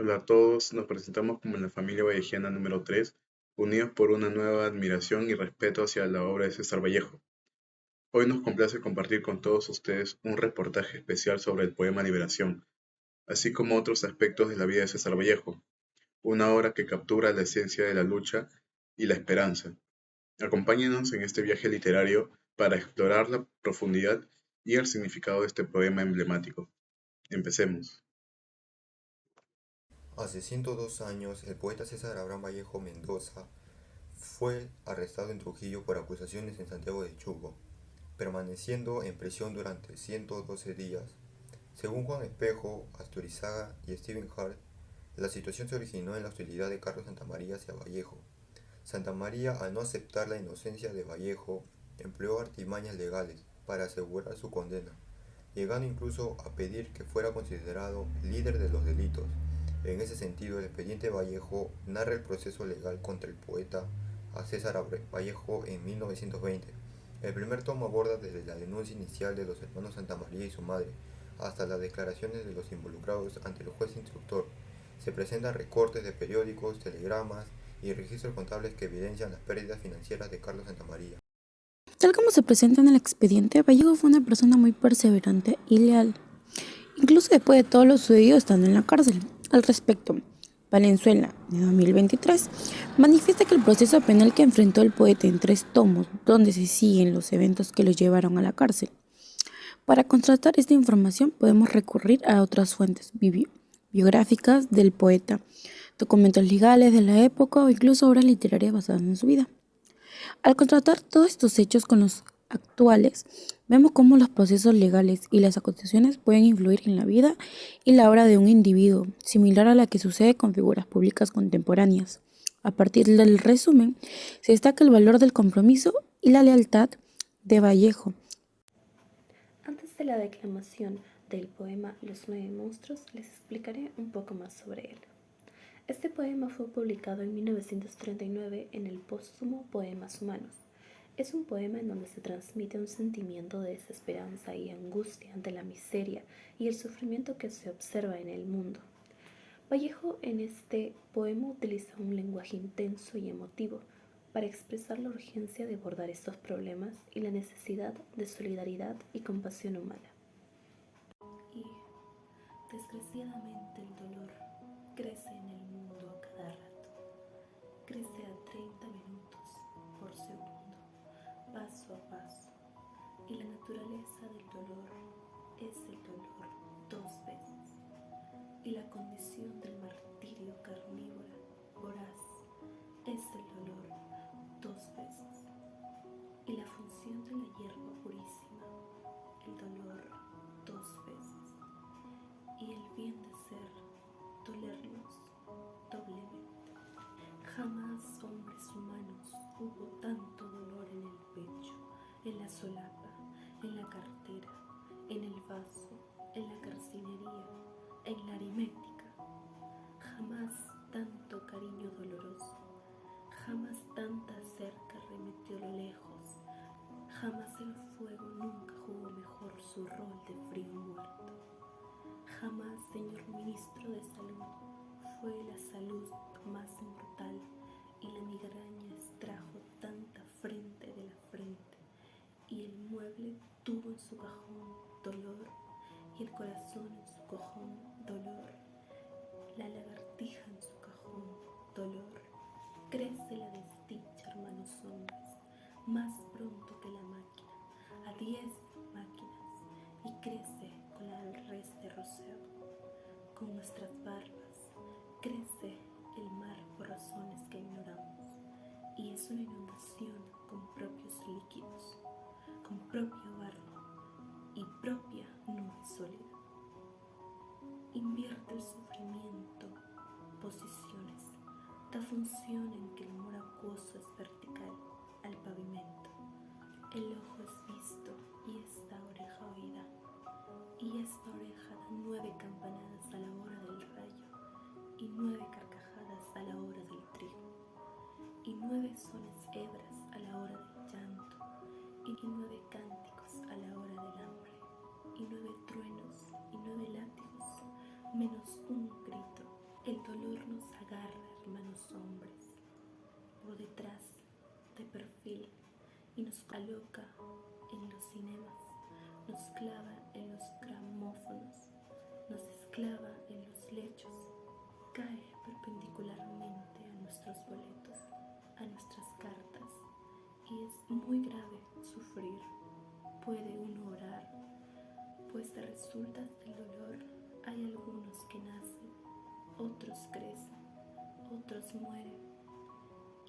Hola a todos, nos presentamos como la familia vallejiana número 3, unidos por una nueva admiración y respeto hacia la obra de César Vallejo. Hoy nos complace compartir con todos ustedes un reportaje especial sobre el poema Liberación, así como otros aspectos de la vida de César Vallejo, una obra que captura la esencia de la lucha y la esperanza. Acompáñenos en este viaje literario para explorar la profundidad y el significado de este poema emblemático. Empecemos. Hace 102 años, el poeta César Abraham Vallejo Mendoza fue arrestado en Trujillo por acusaciones en Santiago de Chuco, permaneciendo en prisión durante 112 días. Según Juan Espejo, Asturizaga y Stephen Hart, la situación se originó en la hostilidad de Carlos Santamaría hacia Vallejo. Santamaría, al no aceptar la inocencia de Vallejo, empleó artimañas legales para asegurar su condena, llegando incluso a pedir que fuera considerado líder de los delitos. En ese sentido, el expediente Vallejo narra el proceso legal contra el poeta a César Vallejo en 1920. El primer tomo aborda desde la denuncia inicial de los hermanos Santamaría y su madre hasta las declaraciones de los involucrados ante el juez instructor. Se presentan recortes de periódicos, telegramas y registros contables que evidencian las pérdidas financieras de Carlos Santamaría. Tal como se presenta en el expediente, Vallejo fue una persona muy perseverante y leal, incluso después de todo lo sucedido estando en la cárcel. Al respecto, Valenzuela, de 2023, manifiesta que el proceso penal que enfrentó el poeta en 3 tomos, donde se siguen los eventos que lo llevaron a la cárcel. Para contrastar esta información podemos recurrir a otras fuentes biográficas del poeta, documentos legales de la época o incluso obras literarias basadas en su vida. Al contrastar todos estos hechos con los actuales, vemos cómo los procesos legales y las acusaciones pueden influir en la vida y la obra de un individuo, similar a la que sucede con figuras públicas contemporáneas. A partir del resumen, se destaca el valor del compromiso y la lealtad de Vallejo. Antes de la declamación del poema Los 9 monstruos, les explicaré un poco más sobre él. Este poema fue publicado en 1939 en el póstumo Poemas Humanos. Es un poema en donde se transmite un sentimiento de desesperanza y angustia ante la miseria y el sufrimiento que se observa en el mundo. Vallejo en este poema utiliza un lenguaje intenso y emotivo para expresar la urgencia de abordar estos problemas y la necesidad de solidaridad y compasión humana. Y, desgraciadamente, el dolor crece en el mundo a cada rato. Crece a 30 minutos por segundo, paso a paso. Y la naturaleza del dolor es el dolor 2 veces. Y la condición del martirio carnívora, voraz, es el dolor 2 veces. Y la función de la hierba purísima, el dolor 2 veces. Y el bien de ser, dolernos doblemente. Jamás, hombres humanos, hubo tanto dolor en el pecho, en la solapa, en la cartera, en el vaso, en la carcinería, en la aritmética. Jamás tanto cariño doloroso, jamás tanta cerca remitió lo lejos, jamás el fuego nunca jugó mejor su rol de frío muerto. Jamás, señor ministro de salud, fue la salud más mortal y la migraña extrajo tanta frente de la frente y el mueble tuvo en su cajón dolor y el corazón en su cajón dolor, la lagartija en su cajón dolor. Crece la desdicha, hermanos hombres, más pronto que la máquina, a 10 máquinas, y crece con la del res de roceo. Con nuestras barbas crece el mar por razones que ignoramos, y es una inundación con propios líquidos, con propio barro y propia nube sólida. Invierte el sufrimiento, posiciones, da función en que el humor acuoso es vertical al pavimento. El ojo es visto y esta oreja oída, y esta oreja da 9 campanadas a la hora del rayo, y 9 carcajadas a la hora del trigo, y 9 sones hebras a la hora del llanto, y 9 cánticos a la hora del hambre, y 9 truenos y 9 látigos, menos un grito, el perfil y nos aloca en los cinemas, nos clava en los gramófonos, nos esclava en los lechos, cae perpendicularmente a nuestros boletos, a nuestras cartas, y es muy grave sufrir. Puede uno orar, pues de resultas del dolor hay algunos que nacen, otros crecen, otros mueren,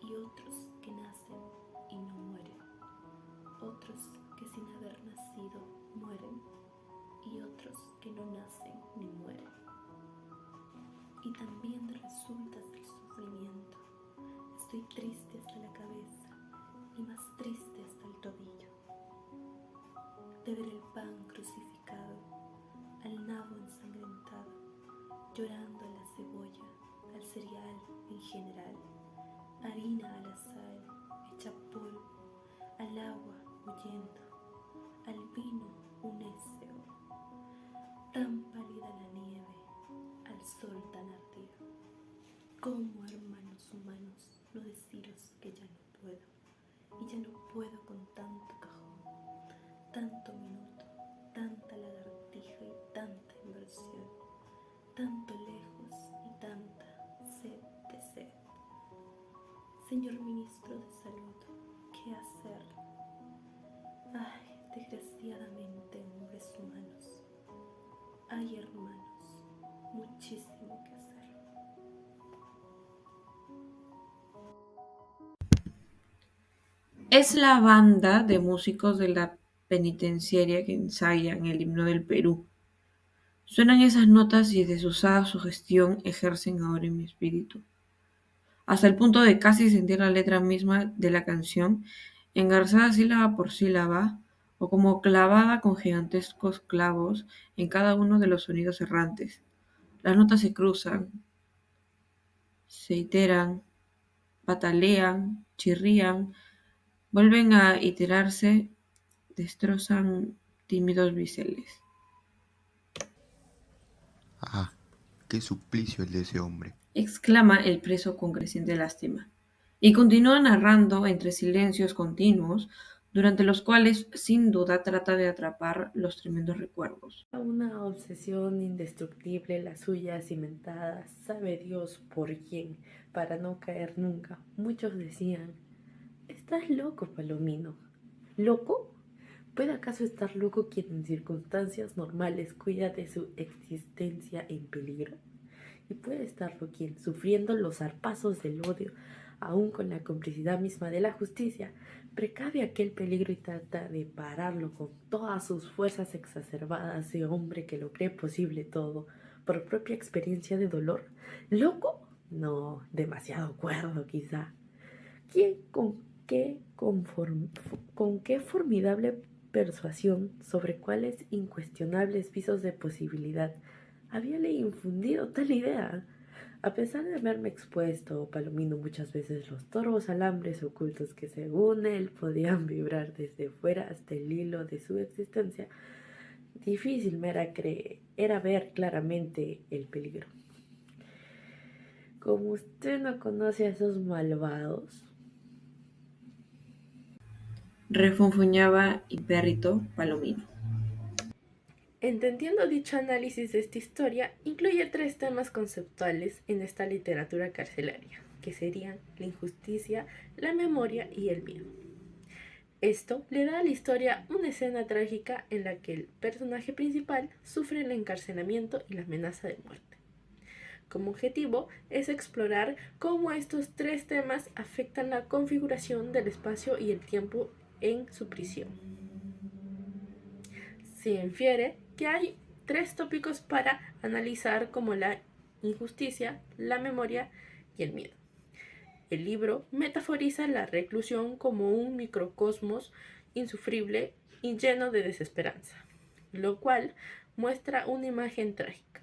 y otros que nacen y no mueren, otros que sin haber nacido mueren, y otros que no nacen ni mueren. Y también de resultas del sufrimiento, estoy triste hasta la cabeza y más triste hasta el tobillo, de ver el pan crucificado, al nabo ensangrentado, llorando a la cebolla, al cereal en general, harina a la sal, hecha polvo, al agua huyendo, al vino un néseo, tan pálida la nieve, al sol tan ardido. ¿Cómo, hermanos humanos, no deciros que ya no puedo? Y ya no puedo con tanto cajón, tanto minuto, tanta lagartija y tanta inversión, tanto lejos y tanta sed de sed. Señor Ministro de Salud, ¿qué hacer? Ay, desgraciadamente, hombres humanos, hay hermanos, muchísimo que hacer. Es la banda de músicos de la penitenciaria que ensayan el himno del Perú. Suenan esas notas y desusada sugestión ejercen ahora en mi espíritu, hasta el punto de casi sentir la letra misma de la canción, engarzada sílaba por sílaba, o como clavada con gigantescos clavos en cada uno de los sonidos errantes. Las notas se cruzan, se iteran, patalean, chirrían, vuelven a iterarse, destrozan tímidos biseles. Ah, qué suplicio el de ese hombre. Exclama el preso con creciente lástima, y continúa narrando entre silencios continuos, durante los cuales sin duda trata de atrapar los tremendos recuerdos. Una obsesión indestructible, la suya cimentada, sabe Dios por quién, para no caer nunca. Muchos decían: estás loco, Palomino. ¿Loco? ¿Puede acaso estar loco quien en circunstancias normales cuida de su existencia en peligro? ¿Y puede estarlo quien, sufriendo los zarpazos del odio, aún con la complicidad misma de la justicia, precave aquel peligro y trata de pararlo con todas sus fuerzas exacerbadas de hombre que lo cree posible todo, por propia experiencia de dolor? ¿Loco? No, demasiado cuerdo quizá. ¿Quién con qué formidable persuasión, sobre cuáles incuestionables visos de posibilidad habíale infundido tal idea? A pesar de haberme expuesto, Palomino, muchas veces los torvos alambres ocultos que según él podían vibrar desde fuera hasta el hilo de su existencia, difícil me era ver claramente el peligro. Como usted no conoce a esos malvados, Refunfuñaba impérrito Palomino. entendiendo dicho análisis de esta historia, incluye 3 temas conceptuales en esta literatura carcelaria, que serían la injusticia, la memoria y el miedo. Esto le da a la historia una escena trágica en la que el personaje principal sufre el encarcelamiento y la amenaza de muerte. Como objetivo es explorar cómo estos 3 temas afectan la configuración del espacio y el tiempo en su prisión. Se infiere que hay 3 tópicos para analizar, como la injusticia, la memoria y el miedo. El libro metaforiza la reclusión como un microcosmos insufrible y lleno de desesperanza, lo cual muestra una imagen trágica.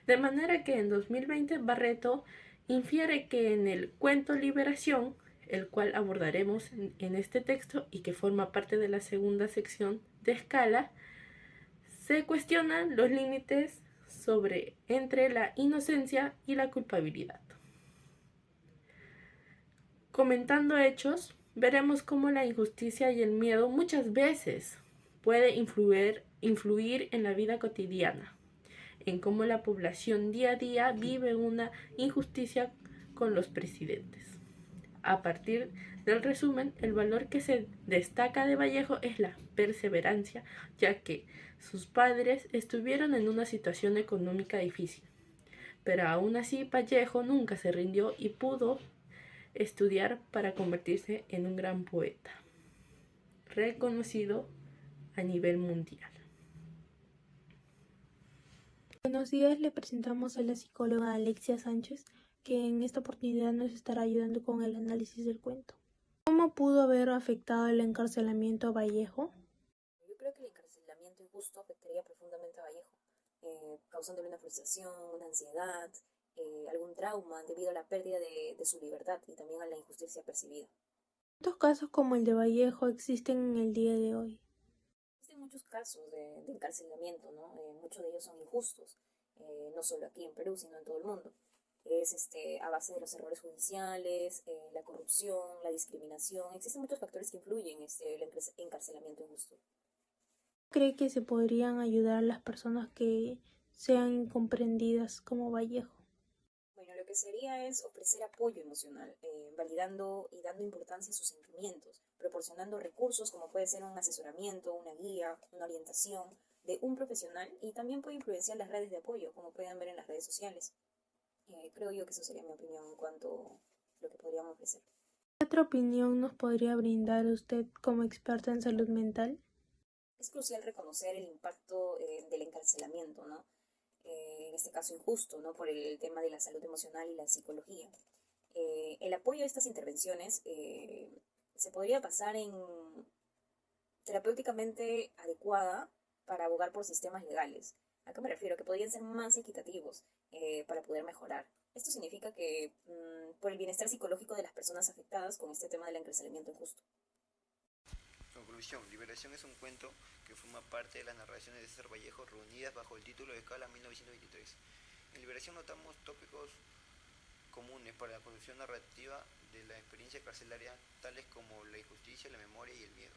De manera que en 2020 Barreto infiere que en el cuento Liberación, el cual abordaremos en este texto y que forma parte de la segunda sección de Escala, se cuestionan los límites entre la inocencia y la culpabilidad. Comentando hechos, veremos cómo la injusticia y el miedo muchas veces puede influir en la vida cotidiana, en cómo la población día a día vive una injusticia con los presidentes. A partir del resumen, el valor que se destaca de Vallejo es la perseverancia, ya que sus padres estuvieron en una situación económica difícil. Pero aún así Vallejo nunca se rindió y pudo estudiar para convertirse en un gran poeta, reconocido a nivel mundial. Buenos días, le presentamos a la psicóloga Alexia Sánchez, que en esta oportunidad nos estará ayudando con el análisis del cuento. ¿Cómo pudo haber afectado el encarcelamiento a Vallejo? Yo creo que el encarcelamiento injusto afectaría profundamente a Vallejo, causándole una frustración, una ansiedad, algún trauma debido a la pérdida de su libertad y también a la injusticia percibida. ¿Cuántos casos como el de Vallejo existen en el día de hoy? Existen muchos casos de encarcelamiento, ¿no? Muchos de ellos son injustos, no solo aquí en Perú, sino en todo el mundo. Es a base de los errores judiciales, la corrupción, la discriminación. Existen muchos factores que influyen el encarcelamiento injusto. ¿Cree que se podrían ayudar a las personas que sean incomprendidas como Vallejo? Bueno, lo que sería es ofrecer apoyo emocional, validando y dando importancia a sus sentimientos, proporcionando recursos como puede ser un asesoramiento, una guía, una orientación de un profesional y también puede influenciar las redes de apoyo, como pueden ver en las redes sociales. Creo yo que eso sería mi opinión en cuanto a lo que podríamos ofrecer. ¿Qué otra opinión nos podría brindar usted como experta en salud mental? Es crucial reconocer el impacto del encarcelamiento, ¿no? En este caso injusto, ¿no? Por el tema de la salud emocional y la psicología. El apoyo a estas intervenciones se podría basar en terapéuticamente adecuada para abogar por sistemas legales. ¿A qué me refiero? Que podrían ser más equitativos para poder mejorar. Esto significa que por el bienestar psicológico de las personas afectadas con este tema del encarcelamiento injusto. Conclusión. Liberación es un cuento que forma parte de las narraciones de César Vallejo reunidas bajo el título de Escala 1923. En Liberación notamos tópicos comunes para la construcción narrativa de la experiencia carcelaria, tales como la injusticia, la memoria y el miedo.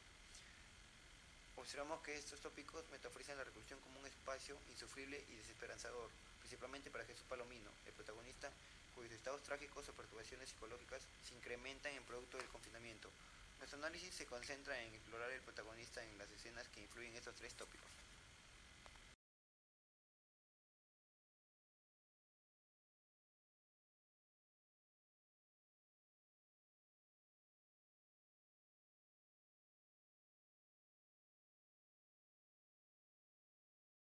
Observamos que estos tópicos metaforizan la reclusión como un espacio insufrible y desesperanzador, principalmente para Jesús Palomino, el protagonista, cuyos estados trágicos o perturbaciones psicológicas se incrementan en producto del confinamiento. Nuestro análisis se concentra en explorar el protagonista en las escenas que influyen en estos tres tópicos.